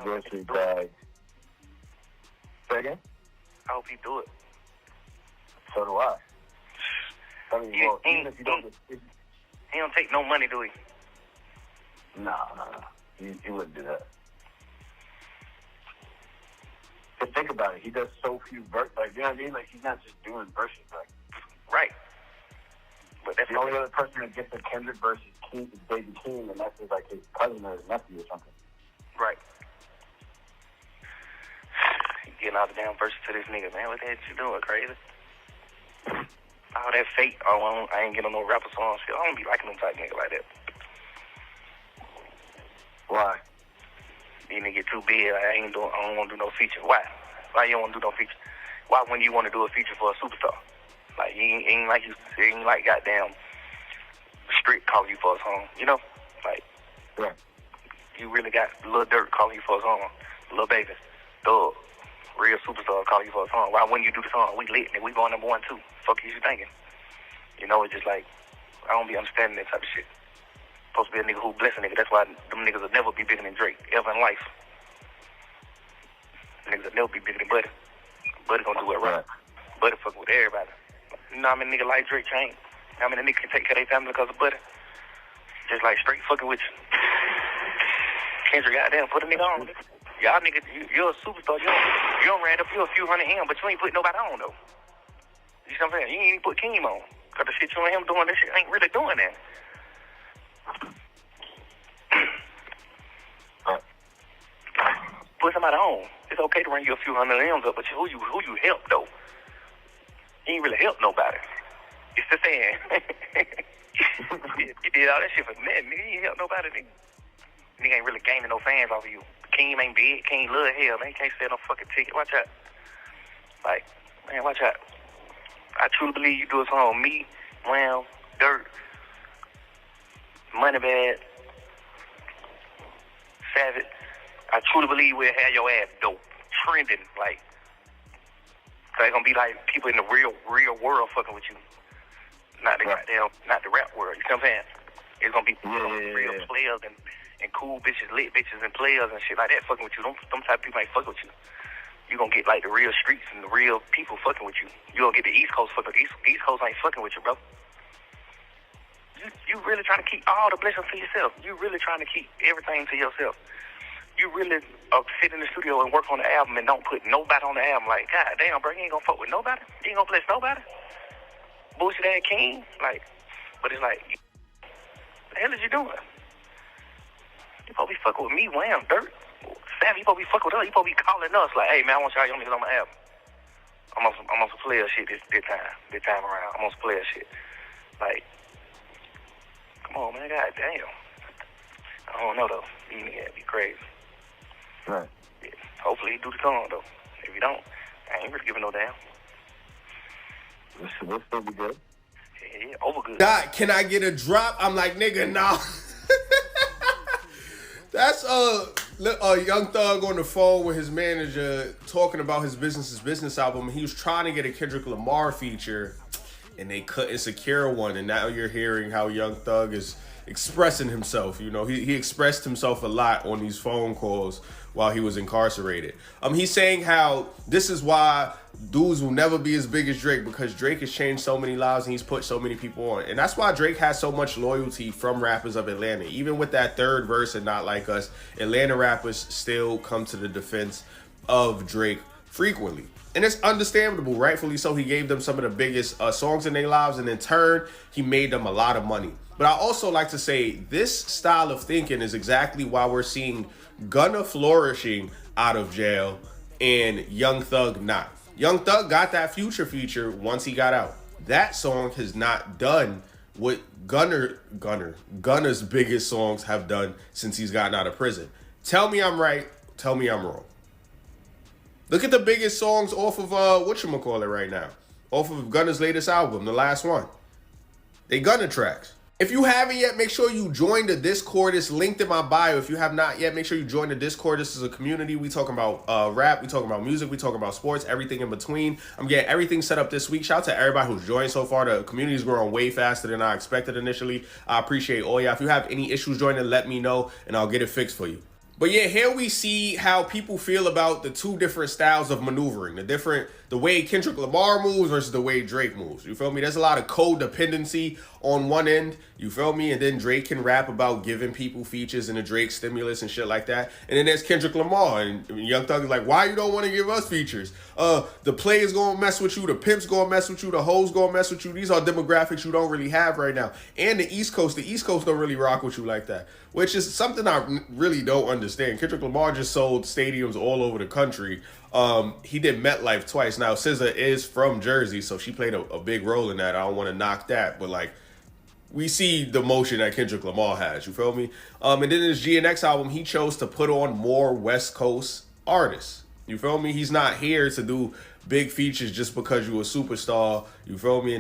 grocery bag. Say again? I hope he do it. So do I. I mean, well, even if you don't he don't take no money, do he? No. He wouldn't do that. But think about it. He does so few verses. Like, you know what I mean? Like, he's not just doing verses. Like, right. But that's the only other person that gets a Kendrick versus King is Baby King, and that's like his cousin or his nephew or something. Right. He getting all the damn verses to this nigga, man. What the hell you doing, crazy? All that fake, I ain't getting no rapper song shit. I don't be liking them type nigga like that. Why? These niggas get too big. I don't want to do no feature. Why? Why you don't want to do no feature? Why when you want to do a feature for a superstar? Like, he ain't like goddamn Street calling you for a song, you know? Like, yeah. You really got Lil Durk calling you for a song, Lil Baby, Thug, real superstar calling you for a song. Why wouldn't you do the song? We lit, nigga. We going number 1, 2. Fuck you thinking? You know, it's just like, I don't be understanding that type of shit. Supposed to be a nigga who bless a nigga. That's why them niggas will never be bigger than Drake, ever in life. Niggas will never be bigger than Buddy. Buddy gonna do it right. Buddy fuck with everybody. You know how many niggas like Drake change? How many niggas can take care of their family because of Buddy? Just like straight fucking with you. Kendrick, goddamn, put a nigga on. Y'all niggas, you're a superstar. You don't ran up you a few hundred M, but you ain't put nobody on, though. You see what I'm saying? You ain't even put Keem on. Because the shit you and him doing, this shit ain't really doing that. Put somebody on. It's okay to run you a few hundred M's up, but who you help, though? You ain't really help nobody. It's the saying. You did all that shit for nothing, nigga. You ain't help nobody, nigga. Nigga ain't really gaining no fans off of you. Keem ain't big. Keem love hell, man. Can't sell no fucking ticket. Watch out. Like, man, watch out. I truly believe you do a song. Me, Wham, Dirt, Moneybag, Savage. I truly believe we'll have your ass dope, trending, like. So it's gonna be like people in the real world fucking with you. Not the goddamn, not the rap world. You know what I'm saying? It's gonna be real players and cool bitches, lit bitches and players and shit like that fucking with you. Them type of people ain't fucking with you. You gonna get like the real streets and the real people fucking with you. You gonna get the East Coast fucking East Coast ain't fucking with you, bro. You really trying to keep all the blessings to yourself. You really trying to keep everything to yourself. You really sit in the studio and work on the album and don't put nobody on the album. Like, God damn, bro, you ain't gonna fuck with nobody. You ain't gonna bless nobody. Bullshit ass king. Like, but it's like, what the hell is you doing? You supposed to be fucking with me, Wham, Dirt. Sam, you supposed to be fucking with us. You supposed to be calling us like, hey, man, I want y'all young niggas on my album. I'm on some player shit this time around. I'm on some player shit. Like, come on, man, God damn. I don't know, though. You niggas be crazy. Right. Yeah. Hopefully he do the song, though. If you don't, I ain't really giving no damn. We'll still be good. Yeah, over good. God, can I get a drop? I'm like, nigga, nah. That's a Young Thug on the phone with his manager talking about his business album. He was trying to get a Kendrick Lamar feature, and they couldn't secure one. And now you're hearing how Young Thug is expressing himself. You know, he expressed himself a lot on these phone calls while he was incarcerated. He's saying how this is why dudes will never be as big as Drake, because Drake has changed so many lives and he's put so many people on. And that's why Drake has so much loyalty from rappers of Atlanta. Even with that third verse and Not Like Us, Atlanta rappers still come to the defense of Drake frequently. And it's understandable, rightfully so. He gave them some of the biggest songs in their lives, and in turn, he made them a lot of money. But I also like to say this style of thinking is exactly why we're seeing Gunna flourishing out of jail and Young Thug not. Young Thug got that Future feature once he got out. That song has not done what Gunna's biggest songs have done since he's gotten out of prison. Tell me I'm right. Tell me I'm wrong. Look at the biggest songs off of whatchamacallit right now. Off of Gunna's latest album, the last one. They Gunna tracks. If you haven't yet, make sure you join the Discord. It's linked in my bio. If you have not yet, make sure you join the Discord. This is a community. We talking about rap. We talking about music. We talking about sports. Everything in between. I'm getting everything set up this week. Shout out to everybody who's joined so far. The community is growing way faster than I expected initially. I appreciate all y'all. If you have any issues joining, let me know, and I'll get it fixed for you. But yeah, here we see how people feel about the two different styles of maneuvering. The way Kendrick Lamar moves versus the way Drake moves. You feel me? There's a lot of codependency on one end. You feel me? And then Drake can rap about giving people features and the Drake stimulus and shit like that. And then there's Kendrick Lamar. And Young Thug is like, why you don't want to give us features? The players gonna mess with you. The pimps gonna mess with you. The hoes gonna mess with you. These are demographics you don't really have right now. And the East Coast don't really rock with you like that. Which is something I really don't understand. Kendrick Lamar just sold stadiums all over the country. He did MetLife twice. Now, SZA is from Jersey, so she played a big role in that. I don't want to knock that, but like, we see the motion that Kendrick Lamar has. You feel me? And then in his GNX album, he chose to put on more West Coast artists. You feel me? He's not here to do big features just because you're a superstar. You feel me?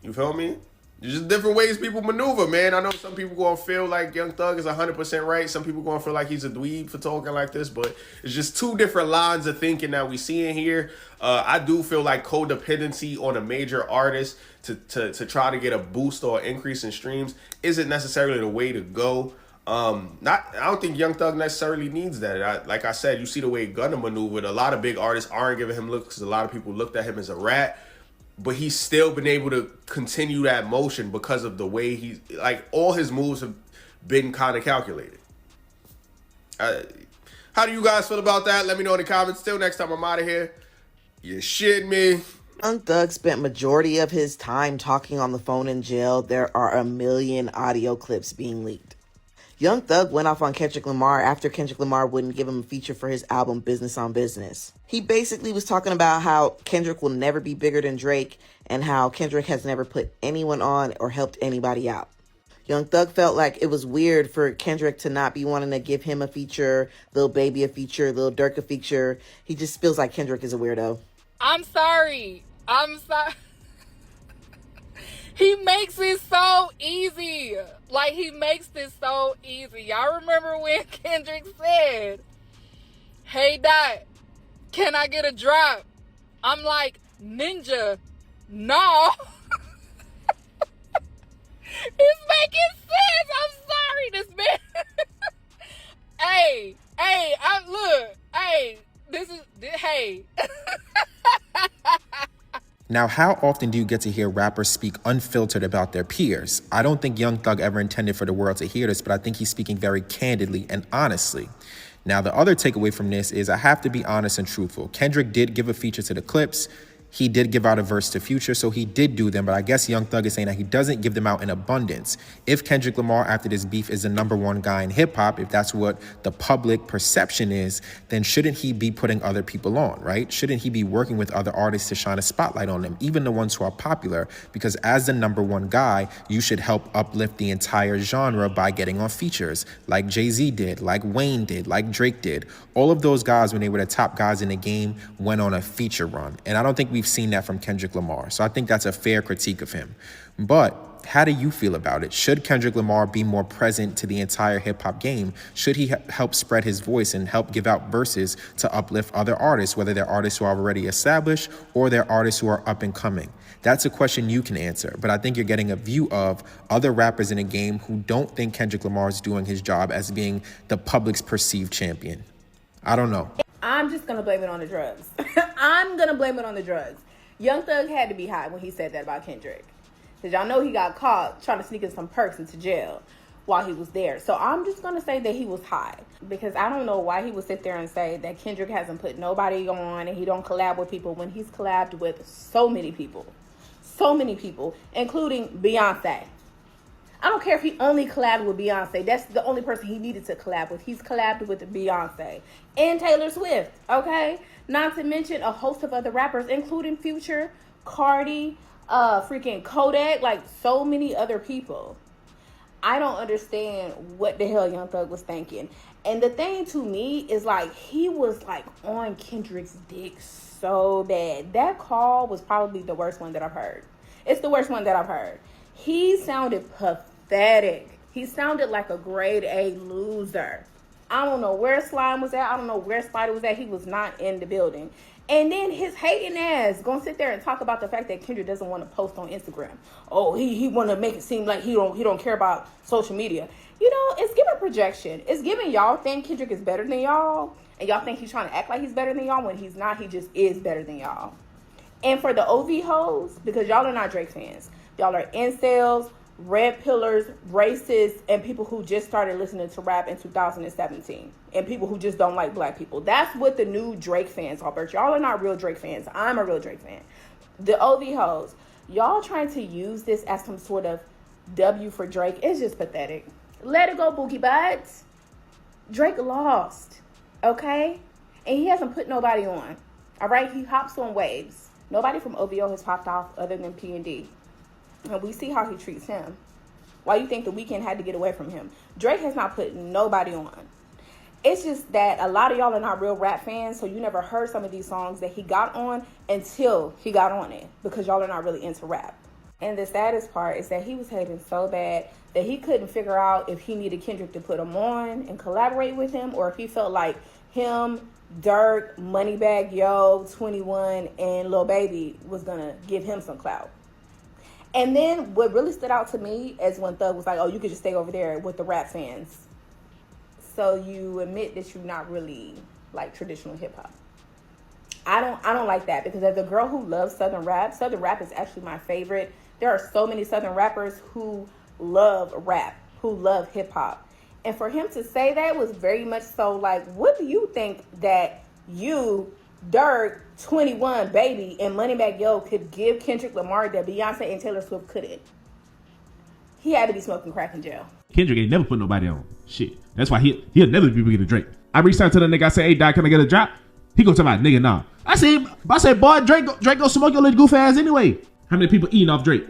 You feel me? There's just different ways people maneuver, man. I know some people gonna feel like Young Thug is 100% right. Some people gonna feel like he's a dweeb for talking like this, but it's just two different lines of thinking that we see in here. I do feel like codependency on a major artist to try to get a boost or increase in streams isn't necessarily the way to go. I don't think Young Thug necessarily needs that. Like I said, you see the way Gunna maneuvered. A lot of big artists aren't giving him looks because a lot of people looked at him as a rat. But he's still been able to continue that motion because of the way all his moves have been kind of calculated. How do you guys feel about that? Let me know in the comments. Till next time, I'm out of here. You shit me. Young Thug spent majority of his time talking on the phone in jail. There are a million audio clips being leaked. Young Thug went off on Kendrick Lamar after Kendrick Lamar wouldn't give him a feature for his album Business on Business. He basically was talking about how Kendrick will never be bigger than Drake and how Kendrick has never put anyone on or helped anybody out. Young Thug felt like it was weird for Kendrick to not be wanting to give him a feature, Lil Baby a feature, Lil Durk a feature. He just feels like Kendrick is a weirdo. I'm sorry. He makes it so easy. Like, he makes this so easy. Y'all remember when Kendrick said, "Hey, Dot, can I get a drop?" I'm like, Ninja, no. It's making sense. I'm sorry, this man. Hey, hey. Now, how often do you get to hear rappers speak unfiltered about their peers? I don't think Young Thug ever intended for the world to hear this, but I think he's speaking very candidly and honestly. Now, the other takeaway from this is I have to be honest and truthful. Kendrick did give a feature to the Clips. He did give out a verse to Future, so he did do them, but I guess Young Thug is saying that he doesn't give them out in abundance. If Kendrick Lamar, after this beef, is the #1 guy in hip-hop, if that's what the public perception is, then shouldn't he be putting other people on, right? Shouldn't he be working with other artists to shine a spotlight on them, even the ones who are popular? Because as the #1 guy, you should help uplift the entire genre by getting on features, like Jay-Z did, like Wayne did, like Drake did. All of those guys, when they were the top guys in the game, went on a feature run, and I don't think we've seen that from Kendrick Lamar. So I think that's a fair critique of him. But how do you feel about it? Should Kendrick Lamar be more present to the entire hip-hop game? Should he help spread his voice and help give out verses to uplift other artists, whether they're artists who are already established or they're artists who are up and coming? That's a question you can answer, but I think you're getting a view of other rappers in the game who don't think Kendrick Lamar is doing his job as being the public's perceived champion. I don't know. I'm just going to blame it on the drugs. I'm going to blame it on the drugs. Young Thug had to be high when he said that about Kendrick. Because y'all know he got caught trying to sneak in some perks into jail while he was there. So I'm just going to say that he was high. Because I don't know why he would sit there and say that Kendrick hasn't put nobody on and he don't collab with people when he's collabed with so many people. So many people, including Beyonce. I don't care if he only collabed with Beyonce. That's the only person he needed to collab with. He's collabed with Beyonce and Taylor Swift, okay? Not to mention a host of other rappers, including Future, Cardi, freaking Kodak, like so many other people. I don't understand what the hell Young Thug was thinking. And the thing to me is like he was like on Kendrick's dick so bad. That call was probably the worst one that I've heard. It's the worst one that I've heard. He sounded pathetic. He sounded like a grade A loser. I don't know where Slime was at. I don't know where Spider was at. He was not in the building. And then his hating ass gonna sit there and talk about the fact that Kendrick doesn't want to post on Instagram. Oh, he want to make it seem like he don't care about social media. You know, it's giving projection. It's giving y'all think Kendrick is better than y'all, and y'all think he's trying to act like he's better than y'all when he's not. He just is better than y'all. And for the OV hoes, because y'all are not Drake fans, y'all are incels, red pillars, racists, and people who just started listening to rap in 2017, and people who just don't like black people. That's what the new Drake fans are, but y'all are not real Drake fans. I'm a real Drake fan. The OV hoes, y'all trying to use this as some sort of W for Drake is just pathetic. Let it go, Boogie Buds. Drake lost, okay? And he hasn't put nobody on, all right? He hops on waves. Nobody from OVO has popped off other than P&D. And we see how he treats him. Why you think The Weeknd had to get away from him? Drake has not put nobody on. It's just that a lot of y'all are not real rap fans, so you never heard some of these songs that he got on until he got on it, because y'all are not really into rap. And the saddest part is that he was hating so bad that he couldn't figure out if he needed Kendrick to put him on and collaborate with him, or if he felt like him, Dirk, Moneybagg Yo, 21, and Lil Baby was going to give him some clout. And then what really stood out to me is when Thug was like, oh, you could just stay over there with the rap fans. So you admit that you're not really like traditional hip hop. I don't like that, because as a girl who loves Southern rap is actually my favorite. There are so many Southern rappers who love rap, who love hip hop. And for him to say that was very much so like, what do you think that you, Dirk, 21, Baby, and Moneybagg Yo could give Kendrick Lamar that Beyonce and Taylor Swift couldn't? He had to be smoking crack in jail. Kendrick ain't never put nobody on. Shit. That's why he'll never be bigger than Drake. I reached out to the nigga, I said, hey, Doc, can I get a drop? He gonna tell my nigga, nah. I said, boy, Drake go smoke your little goof ass anyway. How many people eating off Drake?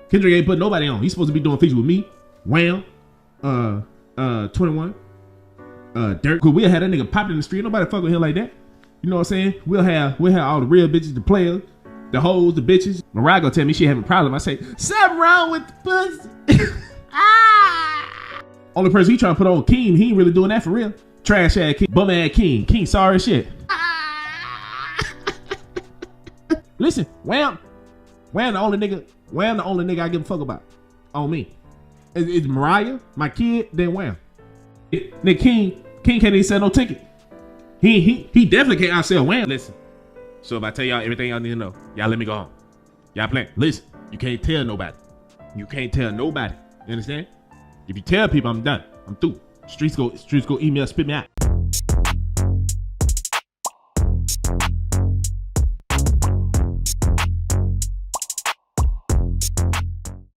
Kendrick ain't put nobody on. He's supposed to be doing features with me, Wham, 21, Dirk. We'll have that nigga popping in the street. Nobody fuck with him like that. You know what I'm saying? We'll have all the real bitches, the players, the hoes, the bitches. Mariah gonna tell me she having a problem. I say, something wrong with the pussy. Only person he trying to put on King, he ain't really doing that for real. Trash ass King, bum ass King. King sorry as shit. Listen, Wham the only nigga I give a fuck about on me. It's Mariah, my kid, then Wham. Nigga King can't even sell no ticket. He definitely can't outsell Wham. Listen, so if I tell y'all everything y'all need to know, y'all let me go home. Y'all playing. Listen, you can't tell nobody. You can't tell nobody. You understand? If you tell people, I'm done. I'm through. Streets go email, spit me out.